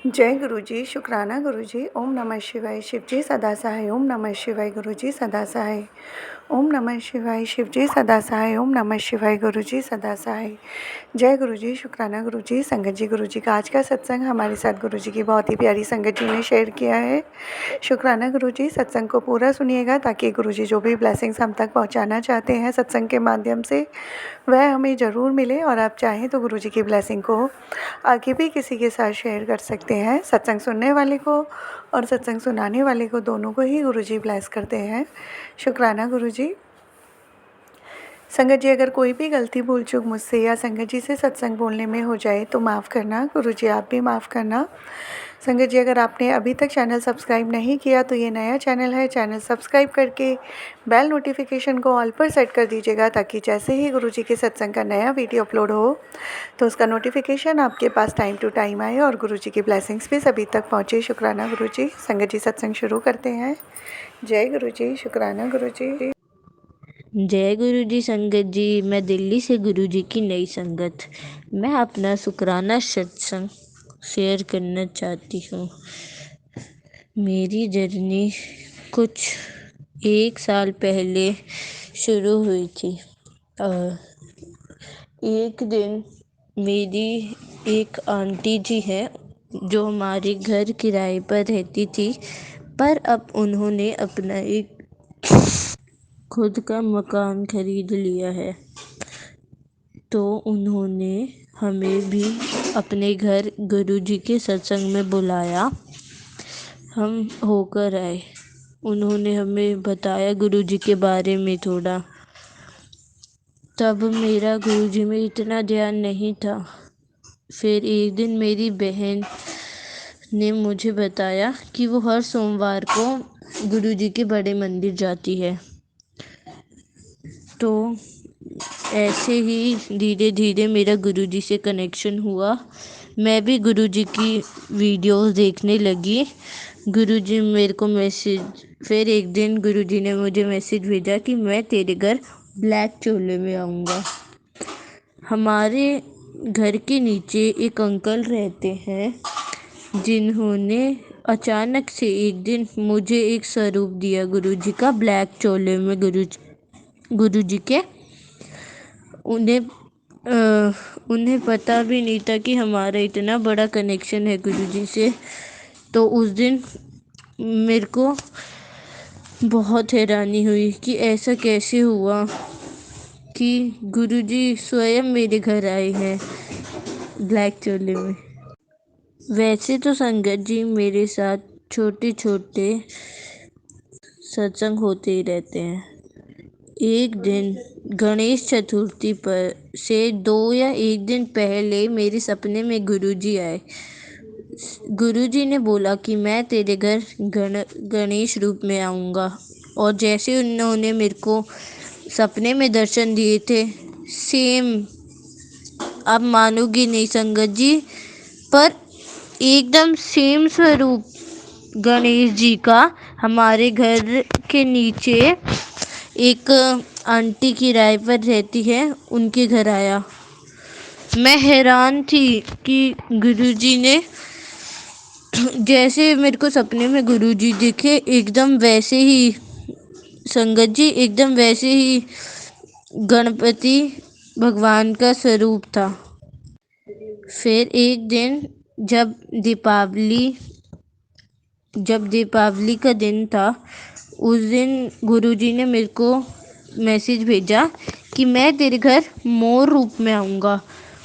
जय गुरुजी, शुक्राना गुरुजी। ओम नमः शिवाय। शिवजी सदा सहाय। ओम नमः शिवाय। गुरुजी सदा सहाय। ओम नमः शिवाय। शिवजी सदा सहाय। ओम नमः शिवाय। गुरुजी सदा सहाय। जय गुरुजी, शुक्राना गुरुजी। संगत जी, गुरुजी का आज का सत्संग हमारे साथ गुरुजी की बहुत ही प्यारी संगत जी ने शेयर किया है। शुक्राना गुरुजी। सत्संग को पूरा सुनिएगा ताकि गुरुजी जो भी ब्लेसिंग्स हम तक पहुंचाना चाहते हैं सत्संग के माध्यम से वह हमें ज़रूर मिले। और आप चाहें तो गुरुजी की ब्लेसिंग को आगे भी किसी के साथ शेयर कर सकते हैं। सत्संग सुनने वाले को और सत्संग सुनाने वाले को दोनों को ही गुरुजी ब्लेस करते हैं। शुक्राना गुरुजी। संगत जी, अगर कोई भी गलती भूल चूक मुझसे या संगत जी से सत्संग बोलने में हो जाए तो माफ़ करना। गुरुजी आप भी माफ़ करना। संगत जी, अगर आपने अभी तक चैनल सब्सक्राइब नहीं किया तो ये नया चैनल है। चैनल सब्सक्राइब करके बेल नोटिफिकेशन को ऑल पर सेट कर दीजिएगा ताकि जैसे ही गुरुजी के सत्संग का नया वीडियो अपलोड हो तो उसका नोटिफिकेशन आपके पास टाइम टू टाइम आए और गुरुजी की ब्लेसिंग्स भी सभी तक पहुँचे। शुक्राना गुरुजी। संगत जी, सत्संग शुरू करते हैं। जय गुरुजी, शुक्राना गुरुजी। जय गुरु जी। संगत जी, मैं दिल्ली से गुरु जी की नई संगत, मैं अपना शुक्राना सत्संग शेयर करना चाहती हूँ। मेरी जर्नी कुछ 1 साल पहले शुरू हुई थी। एक दिन मेरी एक आंटी जी है जो हमारे घर किराए पर रहती थी, पर अब उन्होंने अपना एक खुद का मकान खरीद लिया है। तो उन्होंने हमें भी अपने घर गुरुजी के सत्संग में बुलाया। हम होकर आए। उन्होंने हमें बताया गुरुजी के बारे में थोड़ा। तब मेरा गुरुजी में इतना ध्यान नहीं था। फिर एक दिन मेरी बहन ने मुझे बताया कि वो हर सोमवार को गुरुजी के बड़े मंदिर जाती है। तो ऐसे ही धीरे धीरे मेरा गुरुजी से कनेक्शन हुआ। मैं भी गुरुजी की वीडियोस देखने लगी। गुरुजी मेरे को फिर एक दिन गुरुजी ने मुझे मैसेज भेजा कि मैं तेरे घर ब्लैक चोले में आऊँगा। हमारे घर के नीचे एक अंकल रहते हैं जिन्होंने अचानक से एक दिन मुझे एक स्वरूप दिया गुरुजी का ब्लैक चोले में। गुरुजी के उन्हें पता भी नहीं था कि हमारा इतना बड़ा कनेक्शन है गुरुजी से। तो उस दिन मेरे को बहुत हैरानी हुई कि ऐसा कैसे हुआ कि गुरुजी स्वयं मेरे घर आए हैं ब्लैक चोले में। वैसे तो संगत जी मेरे साथ छोटे छोटे सत्संग होते ही रहते हैं। एक दिन गणेश चतुर्थी पर से 2 या 1 दिन पहले मेरे सपने में गुरुजी आए। गुरुजी ने बोला कि मैं तेरे घर गणेश रूप में आऊँगा। और जैसे उन्होंने मेरे को सपने में दर्शन दिए थे, सेम, आप मानोगी नहीं संगत जी, पर एकदम सेम स्वरूप गणेश जी का हमारे घर के नीचे एक आंटी किराए पर रहती है उनके घर आया। मैं हैरान थी कि गुरुजी ने जैसे मेरे को सपने में गुरुजी दिखे एकदम वैसे ही संगत जी, एकदम वैसे ही गणपति भगवान का स्वरूप था। फिर एक दिन जब दीपावली का दिन था, उस दिन गुरुजी ने मेरे को मैसेज भेजा कि मैं तेरे घर मोर रूप में आऊँगा।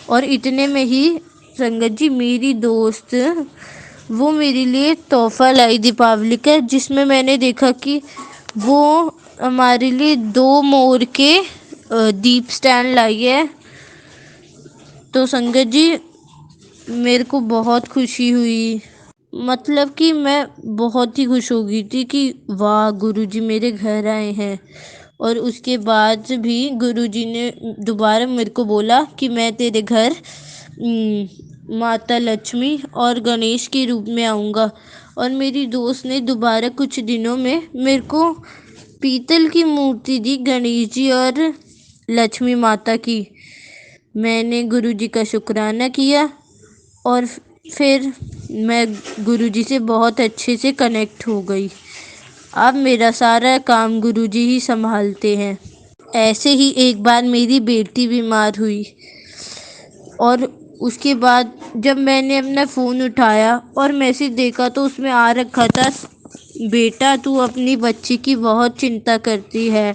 और इतने में ही संगत जी मेरी दोस्त वो मेरे लिए तोहफा लाई दीपावली का, जिसमें मैंने देखा कि वो हमारे लिए 2 मोर के दीप स्टैंड लाई है। तो संगत जी मेरे को बहुत खुशी हुई, मतलब कि मैं बहुत ही खुश हो गई थी कि वाह गुरुजी मेरे घर आए हैं। और उसके बाद भी गुरुजी ने दोबारा मेरे को बोला कि मैं तेरे घर माता लक्ष्मी और गणेश के रूप में आऊँगा। और मेरी दोस्त ने दोबारा कुछ दिनों में मेरे को पीतल की मूर्ति दी गणेश जी और लक्ष्मी माता की। मैंने गुरुजी का शुक्राना किया और फिर मैं गुरुजी से बहुत अच्छे से कनेक्ट हो गई। अब मेरा सारा काम गुरुजी ही संभालते हैं। ऐसे ही एक बार मेरी बेटी बीमार हुई और उसके बाद जब मैंने अपना फ़ोन उठाया और मैसेज देखा तो उसमें आ रखा था, बेटा तू अपनी बच्ची की बहुत चिंता करती है,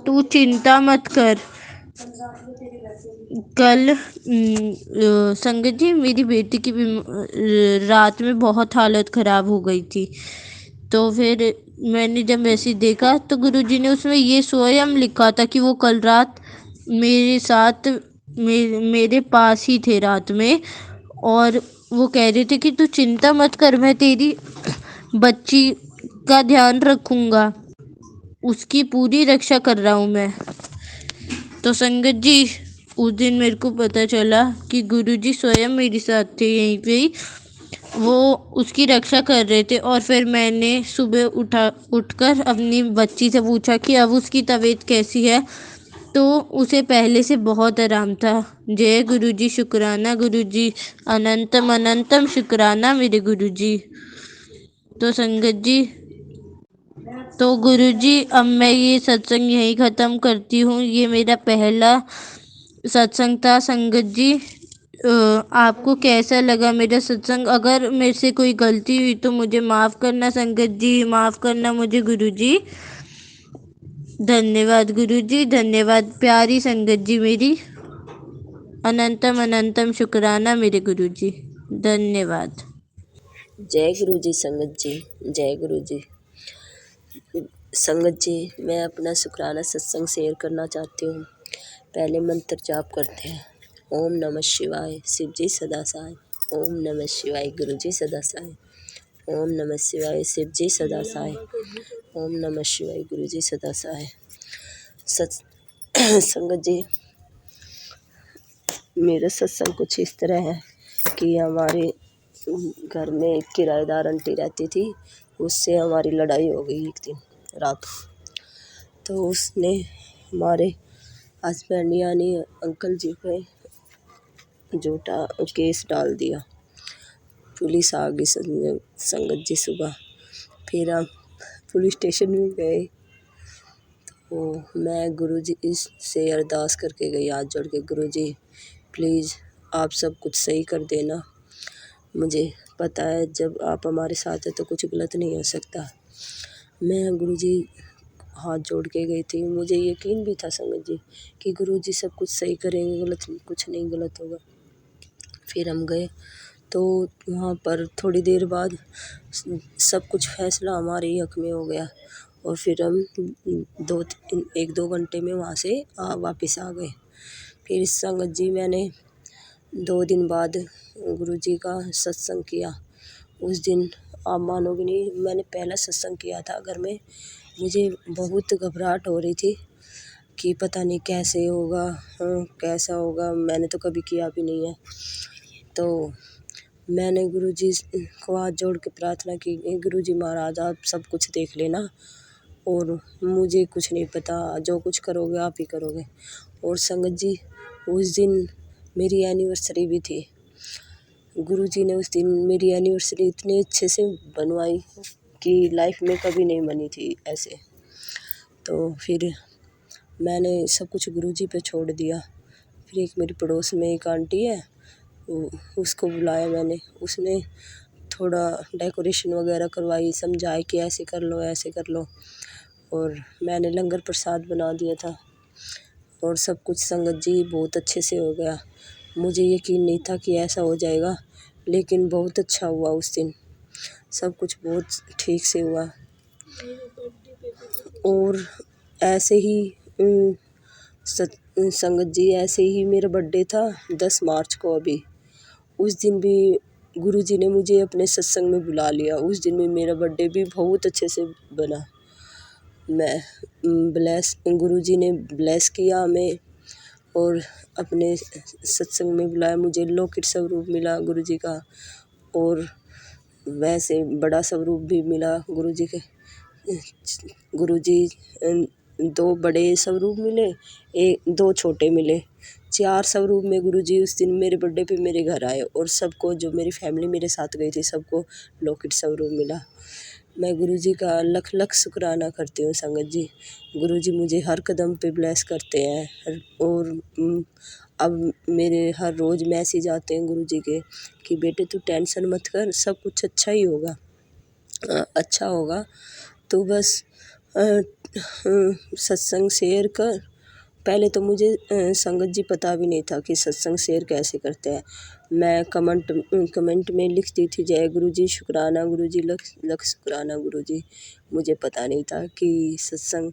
तू चिंता मत कर। कल संगत जी मेरी बेटी की रात में बहुत हालत ख़राब हो गई थी। तो फिर मैंने जब मैसेज देखा तो गुरुजी ने उसमें ये स्वयं लिखा था कि वो कल रात मेरे साथ मेरे पास ही थे रात में, और वो कह रहे थे कि तू चिंता मत कर, मैं तेरी बच्ची का ध्यान रखूँगा, उसकी पूरी रक्षा कर रहा हूँ मैं। तो संगत जी उस दिन मेरे को पता चला कि गुरुजी स्वयं मेरे साथ थे यहीं पे ही, वो उसकी रक्षा कर रहे थे। और फिर मैंने सुबह उठकर अपनी बच्ची से पूछा कि अब उसकी तबीयत कैसी है, तो उसे पहले से बहुत आराम था। जय गुरुजी, शुक्राना गुरुजी, अनंतम अनंतम शुक्राना मेरे गुरुजी। तो संगत जी, तो गुरुजी अब मैं ये सत्संग यहीं ख़त्म करती हूँ। ये मेरा पहला सत्संग था। संगत जी आपको कैसा लगा मेरा सत्संग? अगर मेरे से कोई गलती हुई तो मुझे माफ़ करना संगत जी, माफ़ करना मुझे गुरुजी। धन्यवाद गुरुजी, धन्यवाद प्यारी संगत जी मेरी। अनंतम अनंतम शुक्राना मेरे गुरुजी, धन्यवाद। जय गुरु जी। संगत जी, जय गुरु जी। संगत जी, मैं अपना शुक्राना सत्संग शेयर करना चाहती हूँ। पहले मंत्र जाप करते हैं। ओम नमः शिवाय, शिव जी सदा सहाय। ओम नमः शिवाय, गुरु जी सदा सहाय। ओम नमः शिवाय, शिव जी सदा सहाय। ओम नमः शिवाय, गुरु जी सदा सहाय। संगत जी, मेरा सत्संग कुछ इस तरह है कि हमारे घर में एक किराएदार आंटी रहती थी, उससे हमारी लड़ाई हो गई एक दिन रात को। तो उसने हमारे हस्बैंड यानी अंकल जी पे झूठा केस डाल दिया। पुलिस आ गई संगत जी सुबह। फिर हम पुलिस स्टेशन में गए, तो मैं गुरुजी से अरदास करके गई, हाथ जोड़ के, गुरुजी प्लीज़ आप सब कुछ सही कर देना। मुझे पता है जब आप हमारे साथ हैं तो कुछ गलत नहीं हो सकता। मैं गुरुजी हाथ जोड़ के गई थी। मुझे यकीन भी था संगत जी कि गुरुजी सब कुछ सही करेंगे, कुछ नहीं गलत होगा। फिर हम गए तो वहाँ पर थोड़ी देर बाद सब कुछ फैसला हमारे ही हक में हो गया, और फिर हम 1-2 घंटे में वहाँ से वापस आ गए। फिर संगत जी मैंने 2 दिन बाद गुरुजी का सत्संग किया। उस दिन आप मानोगे नहीं, मैंने पहला सत्संग किया था घर में। मुझे बहुत घबराहट हो रही थी कि पता नहीं कैसे होगा, कैसा होगा, मैंने तो कभी किया भी नहीं है। तो मैंने गुरुजी को हाथ जोड़ के प्रार्थना की, गुरुजी महाराज आप सब कुछ देख लेना और मुझे कुछ नहीं पता, जो कुछ करोगे आप ही करोगे। और संगत जी उस दिन मेरी एनिवर्सरी भी थी। गुरुजी ने उस दिन मेरी एनिवर्सरी इतने अच्छे से बनवाई कि लाइफ में कभी नहीं बनी थी ऐसे। तो फिर मैंने सब कुछ गुरुजी पे छोड़ दिया। फिर एक मेरी पड़ोस में एक आंटी है, उसको बुलाया मैंने। उसने थोड़ा डेकोरेशन वगैरह करवाई, समझाए कि ऐसे कर लो ऐसे कर लो, और मैंने लंगर प्रसाद बना दिया था। और सब कुछ संगत जी बहुत अच्छे से हो गया। मुझे यकीन नहीं था कि ऐसा हो जाएगा, लेकिन बहुत अच्छा हुआ उस दिन। सब कुछ बहुत ठीक से हुआ। और ऐसे ही संगत जी ऐसे ही मेरा बर्थडे था 10 मार्च को अभी। उस दिन भी गुरुजी ने मुझे अपने सत्संग में बुला लिया। उस दिन भी मेरा बर्थडे भी बहुत अच्छे से बना। मैं गुरुजी ने ब्लेस किया हमें और अपने सत्संग में बुलाया। मुझे लौकिक स्वरूप मिला गुरुजी का, और वैसे बड़ा स्वरूप भी मिला गुरुजी के। गुरुजी 2 बड़े स्वरूप मिले, 2 छोटे मिले। 4 स्वरूप में गुरुजी उस दिन मेरे बर्थडे पे मेरे घर आए और सबको, जो मेरी फैमिली मेरे साथ गई थी, सबको लॉकेट स्वरूप मिला। मैं गुरुजी का लख लख शुक्राना करती हूँ संगत जी। गुरुजी मुझे हर कदम पे ब्लेस करते हैं और अब मेरे हर रोज़ मैसेज आते हैं गुरुजी के कि बेटे तू टेंशन मत कर, सब कुछ अच्छा ही होगा, अच्छा होगा। तो बस सत्संग शेयर कर। पहले तो मुझे संगत जी पता भी नहीं था कि सत्संग शेयर कैसे करते हैं। मैं कमेंट में लिखती थी जय गुरु जी, शुक्राना गुरु जी, लख लख शुक्राना गुरु जी। मुझे पता नहीं था कि सत्संग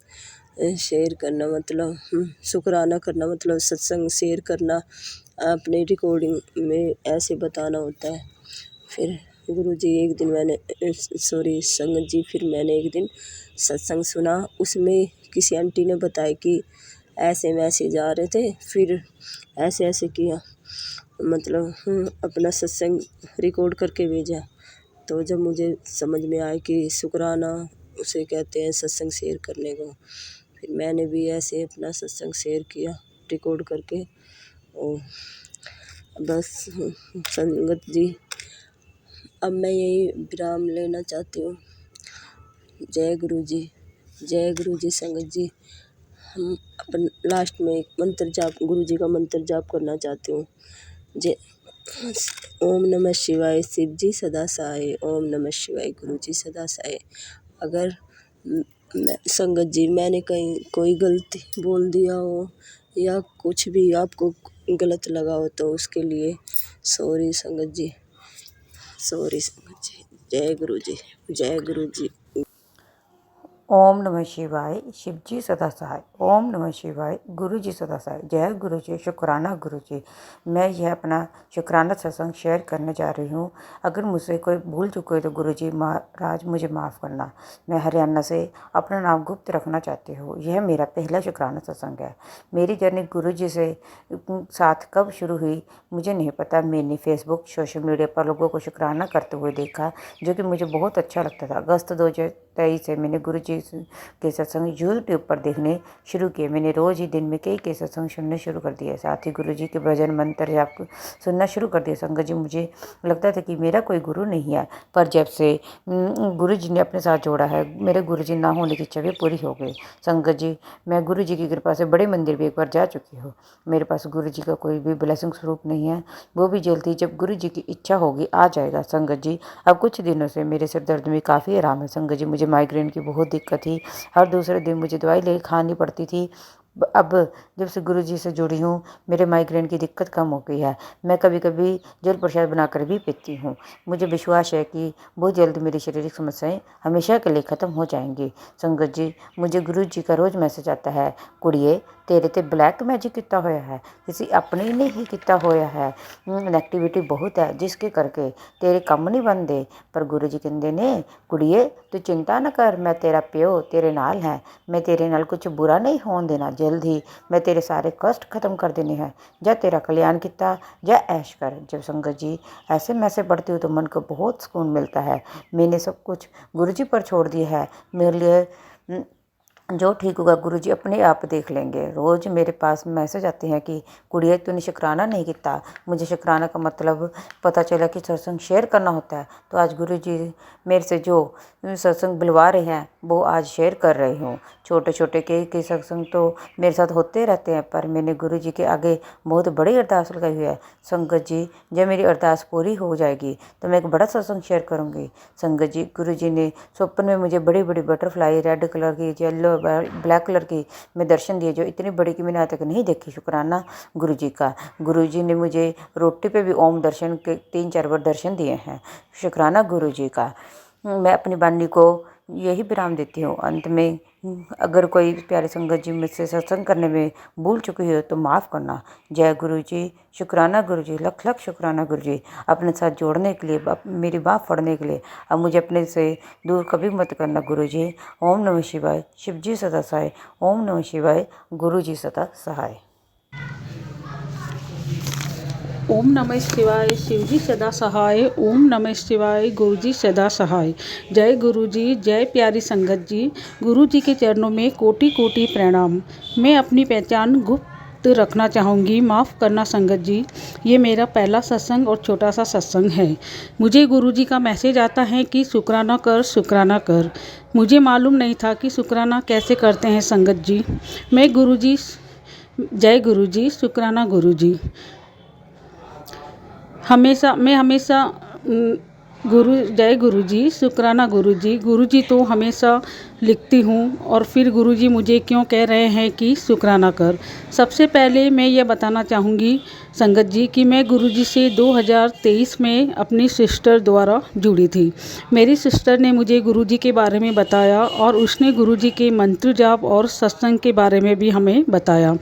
शेयर करना मतलब शुक्राना करना मतलब सत्संग शेयर करना, अपने रिकॉर्डिंग में ऐसे बताना होता है। फिर गुरुजी एक दिन संगत जी, फिर मैंने एक दिन सत्संग सुना। उसमें किसी आंटी ने बताया कि ऐसे मैसेज आ रहे थे, फिर ऐसे ऐसे किया, मतलब अपना सत्संग रिकॉर्ड करके भेजा। तो जब मुझे समझ में आया कि शुक्राना उसे कहते हैं सत्संग शेयर करने को, फिर मैंने भी ऐसे अपना सत्संग शेयर किया रिकॉर्ड करके। और बस संगत जी, अब मैं यही विराम लेना चाहती हूँ। जय गुरु जी, जय गुरु जी। संगत जी, हम अपन लास्ट में एक मंत्र जाप, गुरु जी का मंत्र जाप करना चाहती हूँ। जय ओम नमः शिवाय, शिव जी सदा सहाय। ओम नमः शिवाय, गुरु जी सदा सहाय। अगर संगत जी मैंने कहीं कोई गलती बोल दिया हो या कुछ भी आपको गलत लगा हो तो उसके लिए सॉरी संगत जी, सॉरी संगत जी। जय गुरु जी, जय गुरु जी। ओम नमः शिवाय, शिव जी सदा सहाय। ओम नमः शिवाय, गुरु जी सदा सहाय। जय गुरु जी, शुक्राना गुरु जी। मैं यह अपना शुक्राना सत्संग शेयर करने जा रही हूँ। अगर मुझसे कोई भूल चुके तो गुरु जी महाराज मुझे माफ़ करना। मैं हरियाणा से अपना नाम गुप्त रखना चाहती हूँ। यह मेरा पहला शुक्राना सत्संग है। मेरी जर्नी गुरु जी से साथ कब शुरू हुई मुझे नहीं पता। मैंने फेसबुक, सोशल मीडिया पर लोगों को शुक्राना करते हुए देखा, जो कि मुझे बहुत अच्छा लगता था। अगस्त 2023 से मैंने गुरु जी के सत्संग यूट्यूब पर देखने शुरू किए। मैंने रोज़ ही दिन में कई सत्संग सुनने शुरू कर दिए। साथ ही गुरु जी के भजन मंत्र जाप सुनना शुरू कर दिया। संगत जी, मुझे लगता था कि मेरा कोई गुरु नहीं है, पर जब से गुरु जी ने अपने साथ जोड़ा है, मेरे गुरु जी ना होने की इच्छा भी पूरी हो गई। संगत जी, मैं गुरु जी की कृपा से बड़े मंदिर भी एक बार जा चुकी हूँ। मेरे पास गुरु जी का कोई भी ब्लेसिंग स्वरूप नहीं है, वो भी जल्दी जब गुरु जी की इच्छा होगी आ जाएगा। संगत जी, अब कुछ दिनों से मेरे सिर दर्द में काफ़ी आराम है। संगत जी, मुझे माइग्रेन की बहुत दिक्कत थी, हर दूसरे दिन मुझे दवाई ले खानी पड़ती थी। अब जब से गुरु जी से जुड़ी हूँ, मेरे माइग्रेन की दिक्कत कम हो गई है। मैं कभी कभी जल प्रसाद बनाकर भी पीती हूँ। मुझे विश्वास है कि बहुत जल्द मेरी शारीरिक समस्याएं हमेशा के लिए ख़त्म हो जाएंगी। संगत जी, मुझे गुरु जी का रोज़ मैसेज आता है, कुड़िए तेरे ते ब्लैक मैजिक किया होया है, किसी अपने ने ही किया होया है। नैगेटिविटी बहुत है जिसके करके तेरे कम नहीं बनते। पर गुरु जी कहते ने, कुड़िए तू चिंता न कर, मैं तेरा प्यो तेरे नाल है, मैं तेरे नाल कुछ बुरा नहीं होने देना। जल्द ही मैं तेरे सारे कष्ट खत्म कर देने हैं। जा तेरा कल्याण किता, जा ऐश कर। जब संगत जी ऐसे मैसेज पढ़ती हूँ तो मन को बहुत सुकून मिलता है। मैंने सब कुछ गुरु जी पर छोड़ दिया है। मेरे लिए जो ठीक होगा गुरु जी अपने आप देख लेंगे। रोज़ मेरे पास मैसेज आते हैं कि कुड़िए तूने शुक्राना नहीं किया। मुझे शुक्राना का मतलब पता चला कि सत्संग शेयर करना होता है। तो आज गुरु जी मेरे से जो सत्संग बुलवा रहे हैं वो आज शेयर कर रही हूँ। छोटे छोटे कई सत्संग तो मेरे साथ होते रहते हैं, पर मैंने गुरु जी के आगे बहुत बड़ी अरदास लगाई हुई है। संगत जी, जब मेरी अरदास पूरी हो जाएगी तो मैं एक बड़ा सत्संग शेयर करूँगी। संगत जी, गुरु जी ने स्वप्न में मुझे बड़ी बड़ी बटरफ्लाई, रेड कलर की, येलो ब्लैक कलर की में दर्शन दिए, जो इतनी बड़ी कि मैंने आज तक नहीं देखी। शुक्राना गुरु जी का। गुरु जी ने मुझे रोटी पे भी ओम दर्शन के 3-4 बार दर्शन दिए हैं। शुक्राना गुरु जी का। मैं अपनी वाणी को यही विराम देती हूँ। अंत में अगर कोई प्यारे संगत जी मुझसे सत्संग करने में भूल चुकी हो तो माफ़ करना। जय गुरु जी, शुक्राना गुरु जी, लख लख शुक्राना गुरु जी, अपने साथ जोड़ने के लिए, मेरी बाँह फड़ने के लिए। अब मुझे अपने से दूर कभी मत करना गुरु जी। ओम नमः शिवाय, शिव जी सदा सहाय। ओम नमः शिवाय, गुरु जी सदा सहाय। ओम नमः शिवाय, शिवजी सदा सहाय। ओम नमः शिवाय, गुरुजी सदा सहाय। जय गुरुजी, जय प्यारी संगत जी। गुरुजी के चरणों में कोटि कोटि प्रणाम। मैं अपनी पहचान गुप्त रखना चाहूँगी, माफ़ करना संगत जी। ये मेरा पहला सत्संग और छोटा सा सत्संग है। मुझे गुरुजी का मैसेज आता है कि शुक्राना कर, शुक्राना कर। मुझे मालूम नहीं था कि शुक्राना कैसे करते हैं संगत जी। जय गुरुजी, शुक्राना गुरुजी। मैं हमेशा जय गुरुजी, शुक्राना गुरुजी। गुरुजी तो हमेशा लिखती हूँ और फिर गुरुजी मुझे क्यों कह रहे हैं कि शुक्राना कर। सबसे पहले मैं ये बताना चाहूँगी संगत जी कि मैं गुरुजी से 2023 में अपनी सिस्टर द्वारा जुड़ी थी। मेरी सिस्टर ने मुझे गुरुजी के बारे में बताया और उसने गुरुजी के मंत्र जाप और सत्संग के बारे में भी हमें बताया।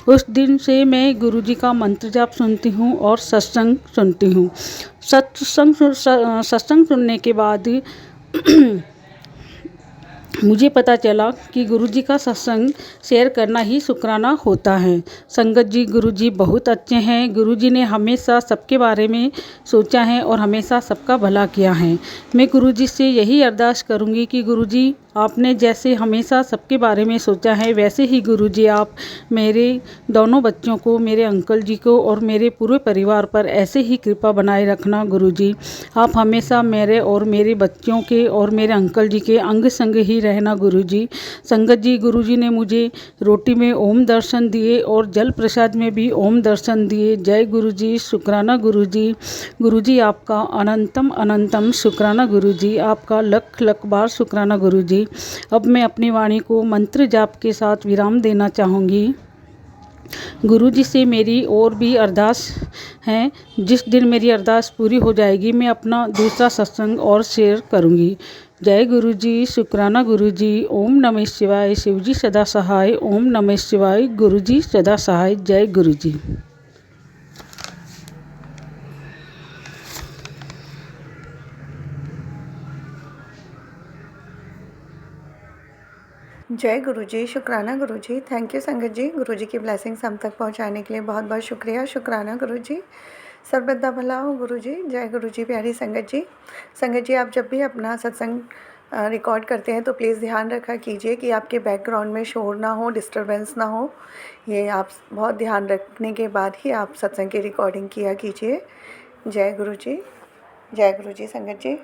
उस दिन से मैं गुरुजी का मंत्र जाप सुनती हूँ और सत्संग सुनती हूँ। सत्संग सुनने के बाद मुझे पता चला कि गुरुजी का सत्संग शेयर करना ही शुक्राना होता है। संगत जी, गुरुजी बहुत अच्छे हैं। गुरुजी ने हमेशा सबके बारे में सोचा है और हमेशा सबका भला किया है। मैं गुरुजी से यही अरदास करूँगी कि गुरुजी आपने जैसे हमेशा सबके बारे में सोचा है वैसे ही गुरुजी आप मेरे दोनों बच्चों को, मेरे अंकल जी को और मेरे पूरे परिवार पर ऐसे ही कृपा बनाए रखना गुरुजी। आप हमेशा मेरे और मेरे बच्चों के और मेरे अंकल जी के अंग संग ही रहना गुरुजी। संगत जी, गुरुजी ने मुझे रोटी में ओम दर्शन दिए और जल प्रसाद में भी ओम दर्शन दिए। जय गुरुजी, शुक्राना गुरुजी। गुरुजी आपका अनंतम अनंतम शुक्राना गुरुजी। आपका लख लख बार शुक्राना गुरुजी। अब मैं अपनी वाणी को मंत्र जाप के साथ विराम देना चाहूँगी। गुरुजी से मेरी और भी अरदास है। जिस दिन मेरी अरदास पूरी हो जाएगी मैं अपना दूसरा सत्संग और शेयर करूँगी। जय गुरुजी, शुक्राना गुरुजी। ओम नमः शिवाय, शिवजी सदा सहाय। ओम नमः शिवाय, गुरुजी सदा सहाय। जय गुरुजी। जय गुरुजी, शुक्राना गुरुजी। थैंक यू संगत जी, गुरुजी की ब्लेसिंग्स हम तक पहुंचाने के लिए बहुत बहुत शुक्रिया। शुक्राना गुरुजी। सर्वदा भला हो गुरुजी। जय गुरुजी। प्यारी संगत जी आप जब भी अपना सत्संग रिकॉर्ड करते हैं तो प्लीज़ ध्यान रखा कीजिए कि आपके बैकग्राउंड में शोर ना हो, डिस्टरबेंस ना हो। ये आप बहुत ध्यान रखने के बाद ही आप सत्संग की रिकॉर्डिंग किया कीजिए। जय गुरुजी, जय गुरुजी संगत जी।